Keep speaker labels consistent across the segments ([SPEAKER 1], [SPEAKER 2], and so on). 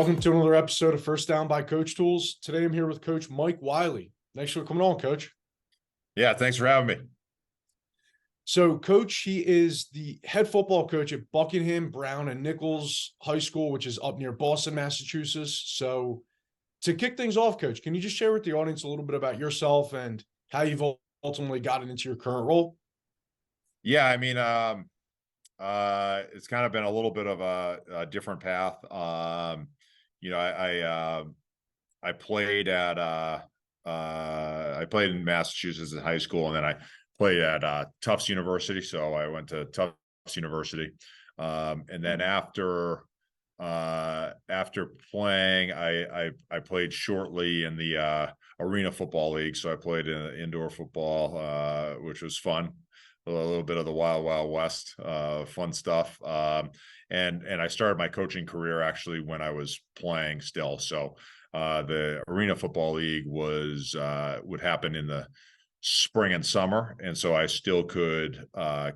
[SPEAKER 1] Welcome to another episode of First Down by CoachTools. Today I'm here with Coach Mike Willey. Thanks for coming on, Coach.
[SPEAKER 2] Yeah, thanks for having me.
[SPEAKER 1] So, Coach, he is the head football coach at Buckingham Browne and Nichols High School, which is up near Boston, Massachusetts. So, to kick things off, Coach, can you just share with the audience a little bit about yourself and how you've ultimately gotten into your current role?
[SPEAKER 2] Yeah, it's kind of been a little bit of a different path. I played at I played in Massachusetts in high school, and then I played at Tufts University. So I went to Tufts University, and then after playing, I played shortly in the Arena Football League. So I played in indoor football, which was fun. A little bit of the Wild West, fun stuff. And I started my coaching career actually when I was playing still. So the Arena Football League would happen in the spring and summer, and so I still could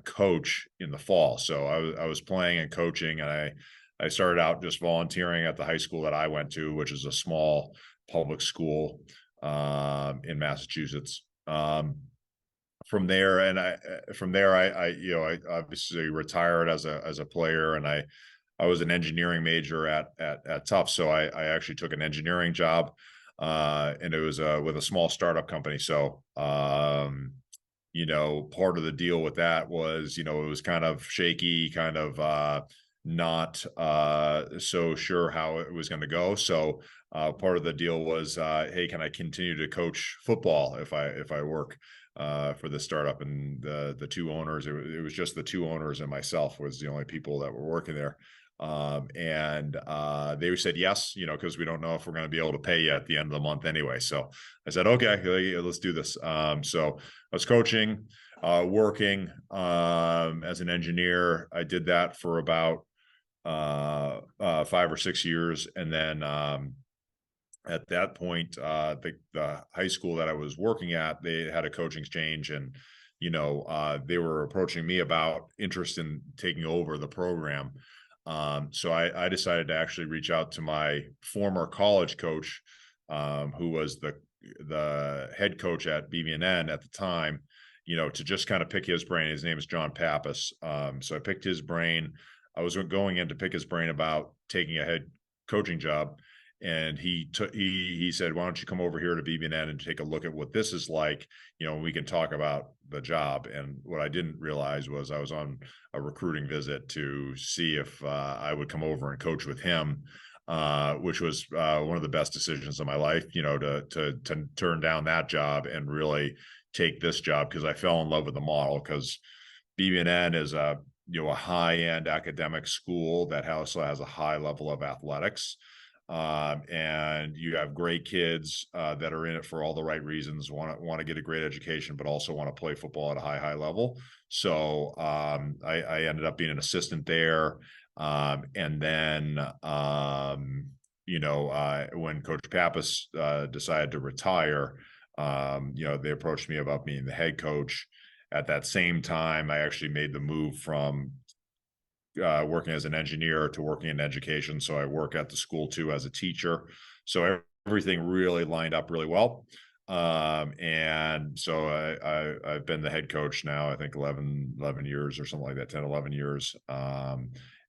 [SPEAKER 2] coach in the fall. So I was playing and coaching, and I started out just volunteering at the high school that I went to, which is a small public school in Massachusetts. From there, I obviously retired as a player, and I was an engineering major at Tufts. So I actually took an engineering job, and it was with a small startup company. So part of the deal with that was, it was kind of shaky, kind of not so sure how it was going to go. So part of the deal was, hey, can I continue to coach football if I work for the startup? And the two owners, it was just the two owners and myself was the only people that were working there. And they said yes, because we don't know if we're going to be able to pay you at the end of the month anyway. So I said, okay, let's do this. So I was coaching, working as an engineer. I did that for about 5 or 6 years. And then at that point, the high school that I was working at, they had a coaching change, and they were approaching me about interest in taking over the program. So I decided to actually reach out to my former college coach, who was the head coach at BB&N at the time, to just kind of pick his brain. His name is John Pappas. So I picked his brain. I was going in to pick his brain about taking a head coaching job. And he said, why don't you come over here to BB&N and take a look at what this is like, we can talk about the job. And what I didn't realize was I was on a recruiting visit to see if I would come over and coach with him, which was one of the best decisions of my life, to turn down that job and really take this job, because I fell in love with the model, because BB&N is a high-end academic school that also has a high level of athletics. And you have great kids that are in it for all the right reasons, want to get a great education, but also want to play football at a high level. So I ended up being an assistant there. And then, when Coach Pappas decided to retire, they approached me about being the head coach. At that same time, I actually made the move from working as an engineer to working in education. So I work at the school too as a teacher. So everything really lined up really well. And so I've been the head coach now, I think 11 years or something like that, 10, 11 years.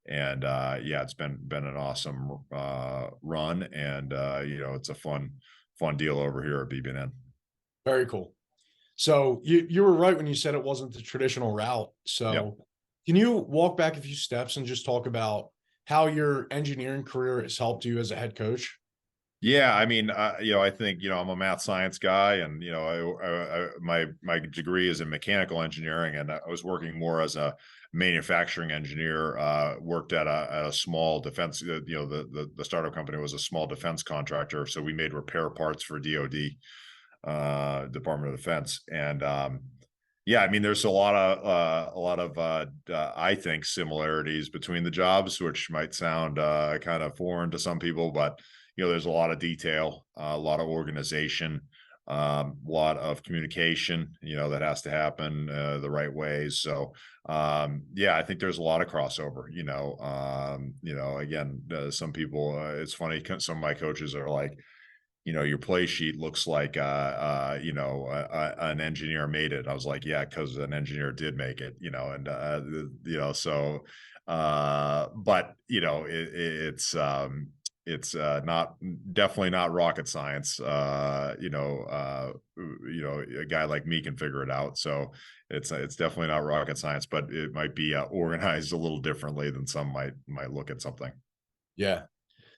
[SPEAKER 2] It's been an awesome run. And, it's a fun deal over here at BB&N.
[SPEAKER 1] Very cool. So you were right when you said it wasn't the traditional route. So
[SPEAKER 2] Yep.
[SPEAKER 1] Can you walk back a few steps and just talk about how your engineering career has helped you as a head coach?
[SPEAKER 2] Yeah, I think, I'm a math science guy, and, my degree is in mechanical engineering, and I was working more as a manufacturing engineer, worked at a small defense, the startup company was a small defense contractor. So we made repair parts for DOD, Department of Defense. And, there's a lot of I think similarities between the jobs, which might sound kind of foreign to some people, but there's a lot of detail, a lot of organization, lot of communication, that has to happen the right ways. So yeah, I think there's a lot of crossover. Again, some people, it's funny. Some of my coaches are like, your play sheet looks like, an engineer made it. I was like, yeah, because an engineer did make it, so, but, it's not definitely not rocket science. A guy like me can figure it out. So it's definitely not rocket science, but it might be organized a little differently than some might look at something.
[SPEAKER 1] Yeah.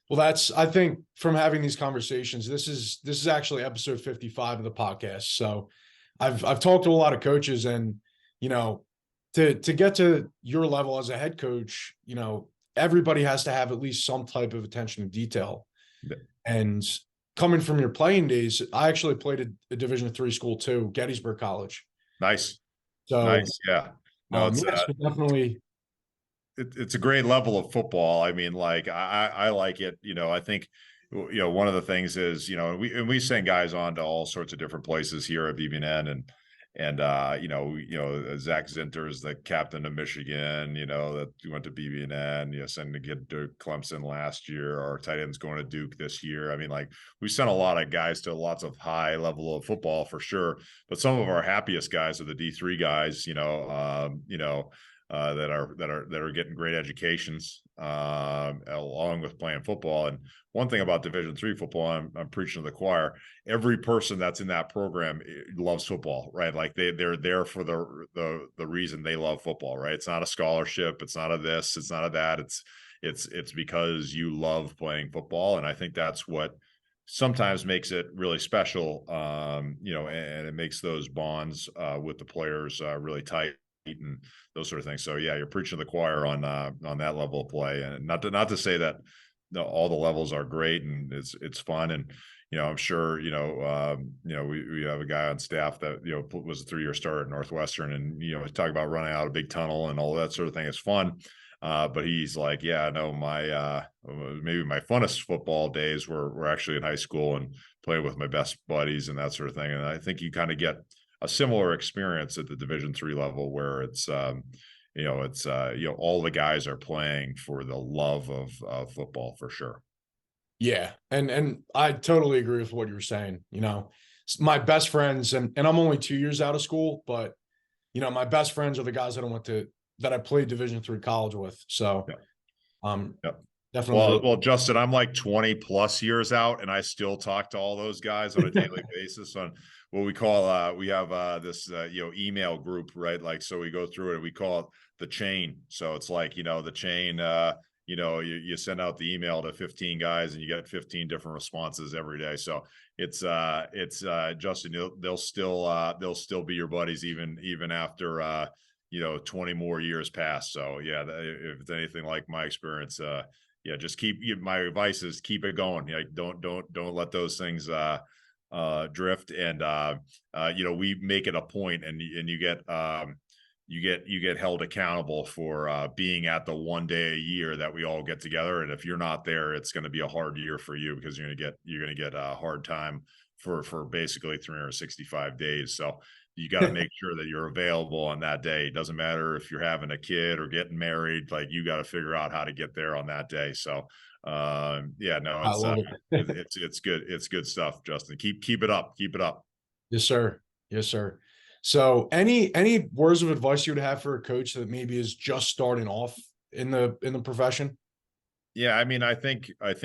[SPEAKER 1] Well, I think from having these conversations, this is actually episode 55 of the podcast. So I've talked to a lot of coaches, and, to get to your level as a head coach, everybody has to have at least some type of attention to detail.
[SPEAKER 2] Yeah.
[SPEAKER 1] And coming from your playing days, I actually played a Division III school too, Gettysburg College.
[SPEAKER 2] Nice.
[SPEAKER 1] So,
[SPEAKER 2] Nice. Yeah. No,
[SPEAKER 1] yes, definitely.
[SPEAKER 2] it's a great level of football. I mean, like I like it. I think one of the things is, we send guys on to all sorts of different places here at BBN, and Zach Zinter is the captain of Michigan. That went to BBN. Sending a kid to Clemson last year. Our tight end's going to Duke this year. I mean, like, we sent a lot of guys to lots of high level of football for sure. But some of our happiest guys are the D3 guys. That are getting great educations along with playing football. And one thing about Division III football, I'm preaching to the choir. Every person that's in that program loves football, right? Like they're there for the reason they love football, right? It's not a scholarship, it's not a this, it's not a that. It's because you love playing football, and I think that's what sometimes makes it really special. And it makes those bonds with the players really tight and those sort of things. So yeah, you're preaching to the choir on that level of play, and not to say that all the levels are great and it's fun. And I'm sure we have a guy on staff that was a 3-year starter at Northwestern, and talk about running out a big tunnel and all that sort of thing. It's fun. But he's like, yeah, no, maybe my funnest football days were actually in high school and playing with my best buddies and that sort of thing. And I think you kind of get a similar experience at the Division III level, where it's all the guys are playing for the love of football for sure.
[SPEAKER 1] Yeah. And I totally agree with what you were saying. My best friends, and I'm only 2 years out of school, but my best friends are the guys that I played Division III college with. So
[SPEAKER 2] yeah.
[SPEAKER 1] definitely.
[SPEAKER 2] Well, Justin, I'm like 20 plus years out, and I still talk to all those guys on a daily basis on what we call, we have this, email group, right? Like, so we go through it and we call it the chain. So it's like, the chain, you send out the email to 15 guys and you get 15 different responses every day. So it's Justin, they'll still be your buddies even after, 20 more years pass. So yeah, if it's anything like my experience, yeah, just my advice is keep it going. Don't let those things drift. And we make it a point, and you get held accountable for being at the one day a year that we all get together. And if you're not there, it's going to be a hard year for you, because you're going to get a hard time for basically 365 days. So you got to make sure that you're available on that day. It doesn't matter if you're having a kid or getting married, like, you got to figure out how to get there on that day. So yeah, no,
[SPEAKER 1] I love it.
[SPEAKER 2] it's good. It's good stuff, Justin. Keep it up. Keep it up.
[SPEAKER 1] Yes, sir. Yes, sir. So any words of advice you would have for a coach that maybe is just starting off in the profession?
[SPEAKER 2] Yeah, I mean, I think I've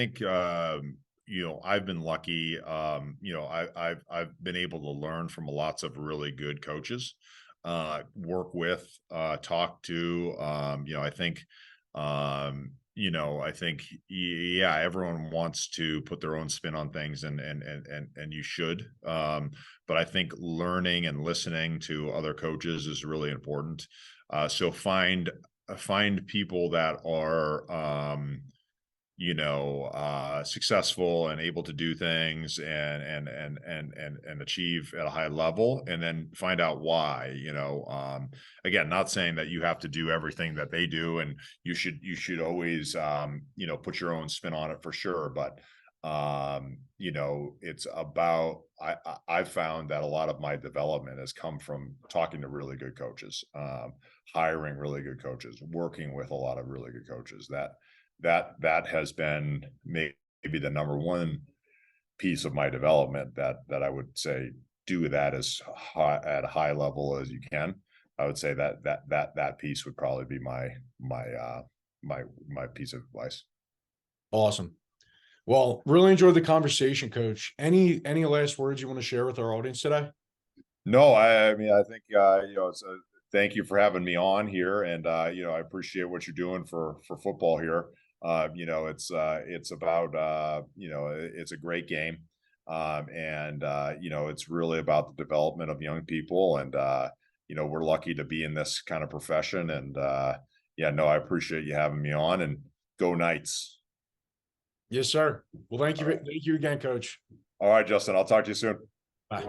[SPEAKER 2] been lucky. I've been able to learn from lots of really good coaches, work with, talk to. I think, yeah, everyone wants to put their own spin on things, and you should. But I think learning and listening to other coaches is really important. So find people that are successful and able to do things and achieve at a high level, and then find out why. Again, not saying that you have to do everything that they do, and you should always put your own spin on it for sure. But You know, it's about, I've found that a lot of my development has come from talking to really good coaches, hiring really good coaches, working with a lot of really good coaches. That has been maybe the number one piece of my development, that I would say, do that as high, at a high level as you can. I would say that piece would probably be my piece of advice.
[SPEAKER 1] Awesome. Well, really enjoyed the conversation, Coach. Any last words you want to share with our audience today?
[SPEAKER 2] No, I mean, I think, you know, it's thank you for having me on here. And, you know, I appreciate what you're doing for football here. You know, it's about, you know, it's a great game. And, you know, it's really about the development of young people. And, you know, we're lucky to be in this kind of profession. And, yeah, no, I appreciate you having me on, and go Knights.
[SPEAKER 1] Yes, sir. Well,
[SPEAKER 2] All right.
[SPEAKER 1] thank you again, Coach.
[SPEAKER 2] All right, Justin, I'll talk to you soon.
[SPEAKER 1] Bye.